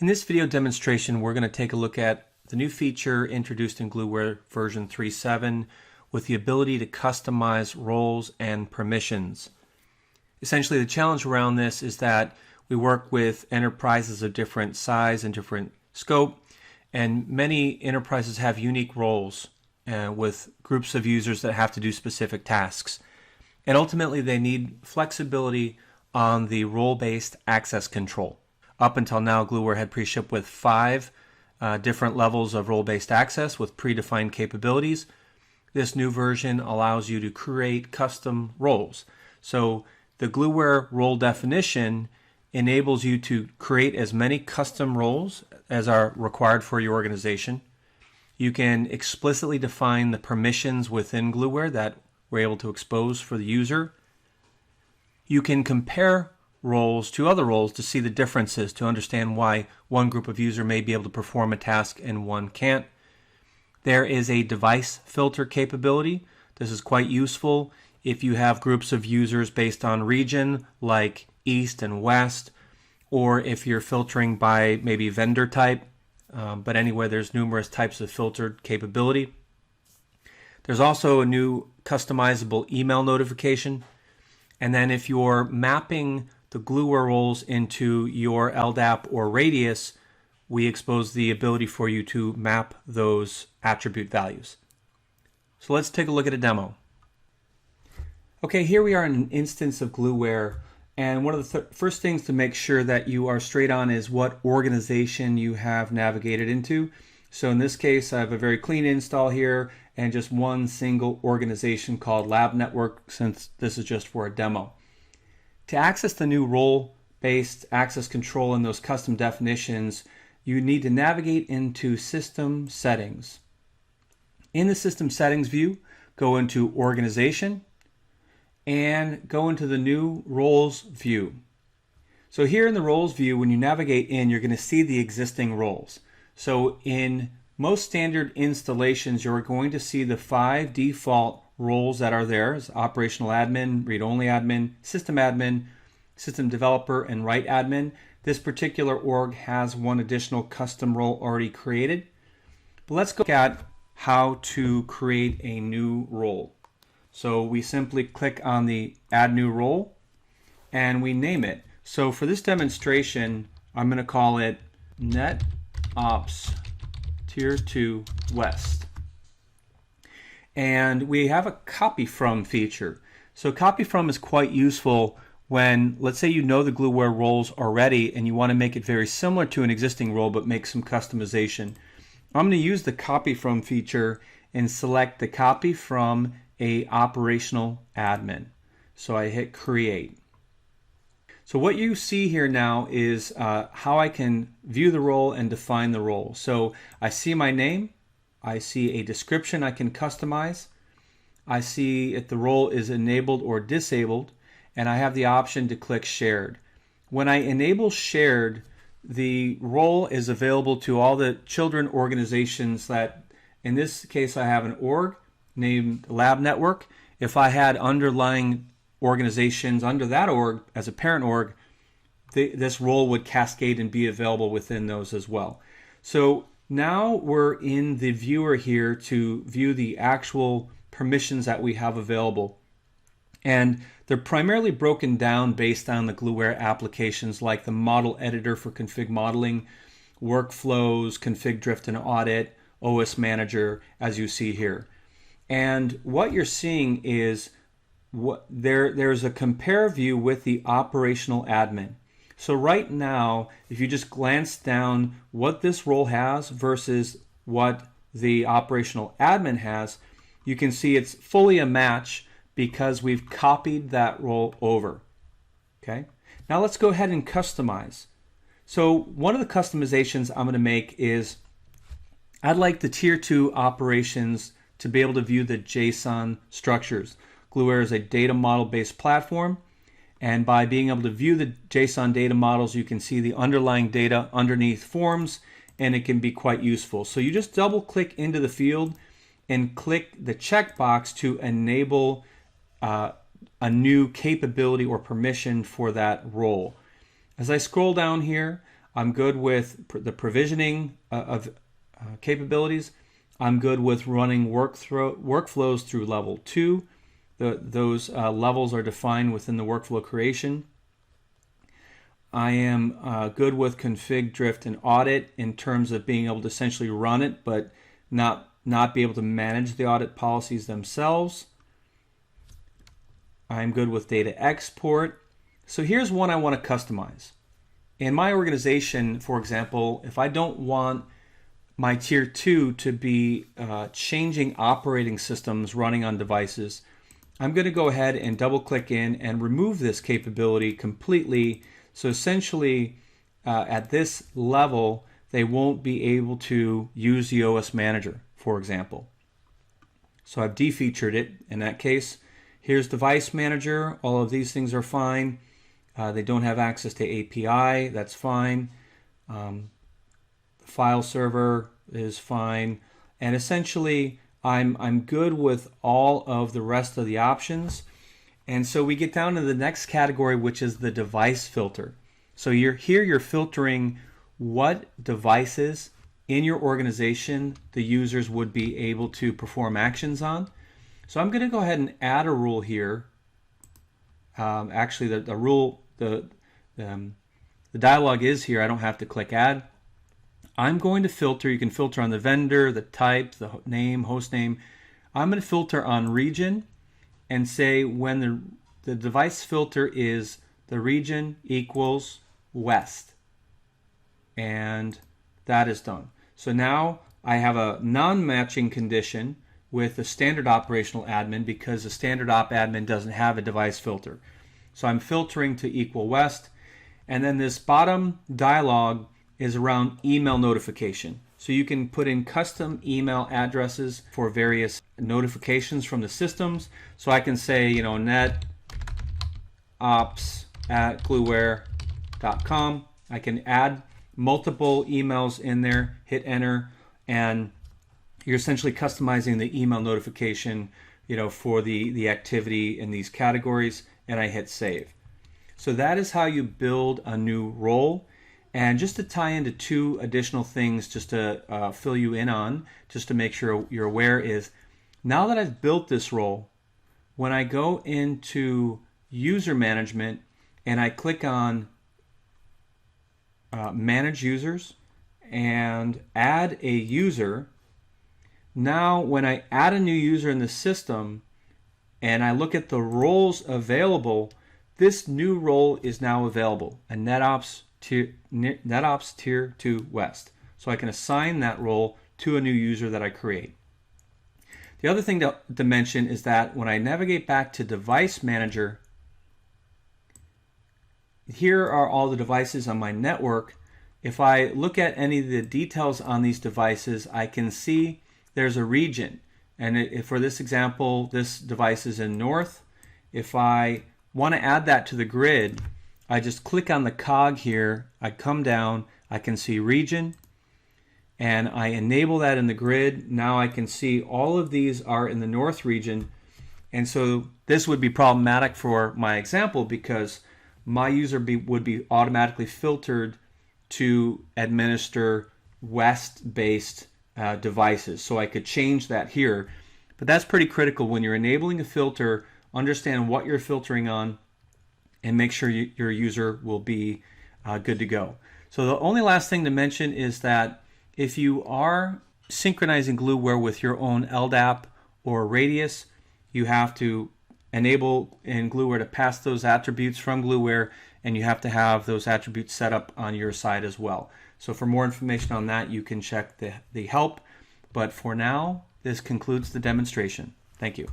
In this video demonstration, we're going to take a look at the new feature introduced in Gluware version 3.7 with the ability to customize roles and permissions. Essentially, the challenge around this is that we work with enterprises of different size and different scope, and many enterprises have unique roles with groups of users that have to do specific tasks. And ultimately, they need flexibility on the role-based access control. Up until now, Gluware had pre-shipped with 5 different levels of role-based access with predefined capabilities. This new version allows you to create custom roles. So the Gluware role definition enables you to create as many custom roles as are required for your organization. You can explicitly define the permissions within Gluware that we're able to expose for the user. You can compare roles to other roles to see the differences, to understand why one group of user may be able to perform a task and one can't. There is a device filter capability. This is quite useful if you have groups of users based on region like East and West, or if you're filtering by maybe vendor type, but anyway, there's numerous types of filtered capability. There's also a new customizable email notification. And then if you're mapping the Gluware roles into your LDAP or radius, we expose the ability for you to map those attribute values. So let's take a look at a demo. Okay, here we are in an instance of Gluware, and one of the first things to make sure that you are straight on is what organization you have navigated into. So in this case, I have a very clean install here and just one single organization called Lab Network, since this is just for a demo. To access the new role-based access control and those custom definitions, you need to navigate into System Settings. In the System Settings view, go into Organization and go into the new Roles view. So here in the Roles view, when you navigate in, you're going to see the existing roles. So in most standard installations, you're going to see the 5 default roles that are there: as operational admin, read-only admin, system developer, and write admin. This particular org has one additional custom role already created. But let's look at how to create a new role. So we simply click on the Add New Role and we name it. So for this demonstration, I'm going to call it NetOps Tier 2 West. And we have a copy from feature. So copy from is quite useful when, let's say, you know the Gluware roles already and you want to make it very similar to an existing role but make some customization. I'm going to use the copy from feature and select the copy from a operational admin. So I hit create. So what you see here now is how I can view the role and define the role. So I see my name. I see a description I can customize. I see if the role is enabled or disabled, and I have the option to click shared. When I enable shared, the role is available to all the children organizations that, in this case, I have an org named Lab Network. If I had underlying organizations under that org as a parent org, this role would cascade and be available within those as well. So now we're in the viewer here to view the actual permissions that we have available. And they're primarily broken down based on the Gluware applications like the model editor for config modeling, workflows, config drift and audit, OS manager, as you see here. And what you're seeing is there's a compare view with the operational admin. So right now, if you just glance down what this role has versus what the operational admin has, you can see it's fully a match because we've copied that role over. Okay. Now let's go ahead and customize. So one of the customizations I'm going to make is I'd like the Tier 2 operations to be able to view the JSON structures. Gluware is a data model-based platform, and by being able to view the JSON data models, you can see the underlying data underneath forms, and it can be quite useful. So you just double-click into the field and click the checkbox to enable a new capability or permission for that role. As I scroll down here, I'm good with the provisioning of capabilities. I'm good with running workflows through level 2. Those levels are defined within the workflow creation. I am good with config, drift, and audit in terms of being able to essentially run it, but not be able to manage the audit policies themselves. I'm good with data export. So here's one I want to customize. In my organization, for example, if I don't want my tier 2 to be changing operating systems running on devices, I'm going to go ahead and double click in and remove this capability completely. So essentially, at this level, they won't be able to use the OS Manager, for example. So I've defeatured it in that case. Here's Device Manager. All of these things are fine. They don't have access to API. That's fine. File server is fine. And essentially, I'm good with all of the rest of the options. And so we get down to the next category, which is the device filter. So you're filtering what devices in your organization the users would be able to perform actions on. So I'm going to go ahead and add a rule here. Actually, the dialog is here. I don't have to click add. I'm going to filter. You can filter on the vendor, the type, the name, host name. I'm going to filter on region and say when the device filter is the region equals West. And that is done. So now I have a non-matching condition with the standard operational admin because the standard op admin doesn't have a device filter. So I'm filtering to equal West. And then this bottom dialog is around email notification. So you can put in custom email addresses for various notifications from the systems. So I can say, netops@gluware.com. I can add multiple emails in there, hit enter, and you're essentially customizing the email notification, for the activity in these categories, and I hit save. So that is how you build a new role. And just to tie into two additional things, just to fill you in on, just to make sure you're aware, is now that I've built this role, when I go into user management and I click on manage users and add a user, now when I add a new user in the system and I look at the roles available, this new role is now available, a NetOps Tier 2 West. So I can assign that role to a new user that I create. The other thing to mention is that when I navigate back to Device Manager, here are all the devices on my network. If I look at any of the details on these devices, I can see there's a region. And for this example, this device is in North. If I want to add that to the grid, I just click on the cog here, I come down, I can see region, and I enable that in the grid. Now I can see all of these are in the North region. And so this would be problematic for my example because my user would be automatically filtered to administer West-based devices. So I could change that here. But that's pretty critical when you're enabling a filter. Understand what you're filtering on and make sure your user will be good to go. So the only last thing to mention is that if you are synchronizing Gluware with your own LDAP or radius, you have to enable in Gluware to pass those attributes from Gluware, and you have to have those attributes set up on your side as well. So for more information on that, you can check the help. But for now, this concludes the demonstration. Thank you.